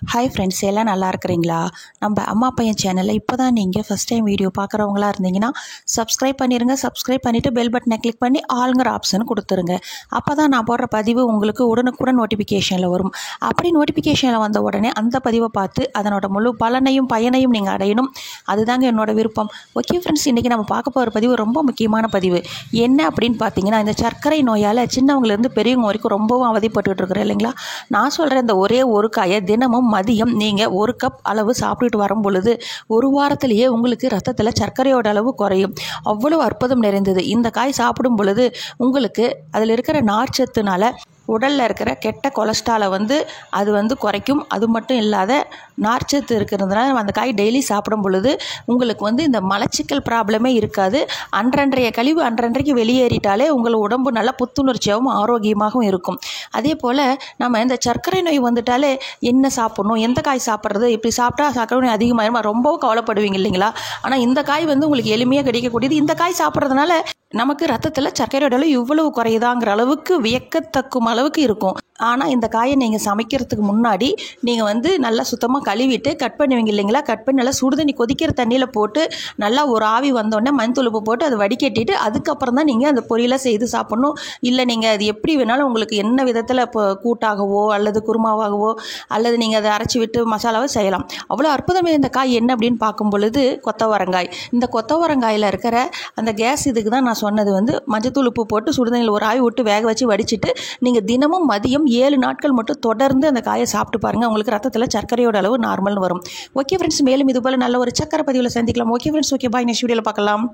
Hi friends, எல்லாம் நல்லா இருக்கிறீங்களா? நம்ம அம்மா பையன் சேனலில் இப்போ தான் நீங்கள் ஃபஸ்ட் டைம் வீடியோ பார்க்குறவங்களா இருந்தீங்கன்னா சப்ஸ்கிரைப் பண்ணிடுங்க. சப்ஸ்கிரைப் பண்ணிவிட்டு பெல் பட்டனை கிளிக் பண்ணி ஆளுங்கிற ஆப்ஷன் கொடுத்துருங்க. அப்போ தான் நான் போடுற பதிவு உங்களுக்கு உடனுக்குடன் நோட்டிஃபிகேஷனில் வரும். அப்படி நோட்டிஃபிகேஷனில் வந்த உடனே அந்த பதிவை பார்த்து அதனோட முழு பயனையும் நீங்கள் அடையணும். அதுதாங்க என்னோட விருப்பம். ஓகே ஃப்ரெண்ட்ஸ், இன்றைக்கி நம்ம பார்க்க போகிற பதிவு ரொம்ப முக்கியமான பதிவு. என்ன அப்படின்னு பார்த்தீங்கன்னா, இந்த சர்க்கரை நோயால் சின்னவங்கலேருந்து பெரியவங்க வரைக்கும் ரொம்பவும் அவதிப்பட்டு இருக்கிறோம் இல்லைங்களா? நான் சொல்கிறேன், இந்த ஒரே ஒரு காயை தினமும் மதியம் நீங்கள் 1 கப் அளவு சாப்பிட்டுட்டு வரும் பொழுது 1 வாரத்திலேயே உங்களுக்கு ரத்தத்தில் சர்க்கரையோட அளவு குறையும். அவ்வளவு அற்புதம் நிறைந்தது. இந்த காய் சாப்பிடும் பொழுது உங்களுக்கு அதில் இருக்கிற நார்ச்சத்துனால உடலில் இருக்கிற கெட்ட கொலஸ்ட்ராலை அது குறைக்கும். அது மட்டும் இல்லாத நார்ச்சத்து இருக்கிறதுனால அந்த காய் டெய்லி சாப்பிடும் பொழுது உங்களுக்கு இந்த மலச்சிக்கல் ப்ராப்ளமே இருக்காது. அன்றன்றைய கழிவு அன்றன்றைக்கு வெளியேறிட்டாலே உங்கள் உடம்பு நல்லா புத்துணர்ச்சியாகவும் ஆரோக்கியமாகவும் இருக்கும். அதே போல் நம்ம இந்த சர்க்கரை நோய் வந்துட்டாலே என்ன சாப்பிட்ணும், எந்த காய் சாப்பிட்றது, இப்படி சாப்பிட்டா சர்க்கரை நோய் அதிகமாகிடும் ரொம்பவும் கவலைப்படுவீங்க இல்லைங்களா? ஆனால் இந்த காய் உங்களுக்கு எளிமையாக கிடைக்கக்கூடியது. இந்த காய் சாப்பிட்றதுனால நமக்கு ரத்தத்தில் சர்க்கரையோட அளவு இவ்வளவு குறையுதாங்கிற அளவுக்கு வியக்கத்தக்கும் அளவுக்கு இருக்கும். ஆனால் இந்த காயை நீங்கள் சமைக்கிறதுக்கு முன்னாடி நீங்கள் நல்லா சுத்தமாக கழுவிட்டு கட் பண்ணுவீங்க இல்லைங்களா? கட் பண்ணி நல்லா சுடுதண்ணி கொதிக்கிற தண்ணியில் போட்டு நல்லா ஒரு ஆவி வந்தோடனே மஞ்சள் உப்பு போட்டு அதை வடிகட்டிட்டு அதுக்கப்புறம் தான் நீங்கள் அந்த பொரியலை செய்து சாப்பிட்ணும். இல்லை நீங்கள் அது எப்படி வேணாலும் உங்களுக்கு என்ன விதத்தில் இப்போ கூட்டாகவோ அல்லது குருமாவாகவோ அல்லது நீங்கள் அதை அரைச்சி விட்டு மசாலாவோ செய்யலாம். அவ்வளோ அற்புதமே இந்த காய் என்ன அப்படின்னு பார்க்கும் பொழுது கொத்தவரங்காய். இந்த கொத்தவரங்காயில் இருக்கிற அந்த கேஸ் இதுக்கு தான் நான் சொன்னது மஞ்சத்தூள் உப்பு போட்டு சுடுதண்ணியில் ஒரு ஆவி விட்டு வேக வச்சு வடிச்சிட்டு நீங்கள் தினமும் மதியம் 7 நாட்கள் மட்டும் தொடர்ந்து அந்த காயை சாப்பிட்டு பாருங்கள். உங்களுக்கு ரத்தத்தில் சர்க்கரையோட அளவு நார்மல்னு வரும். ஓகே ஃப்ரெண்ட்ஸ், மேலும் இது போல் நல்ல ஒரு சக்கரை பதிவில் சந்திக்கலாம். Okay friends, okay bye. Next வீடியோவில் பார்க்கலாம்.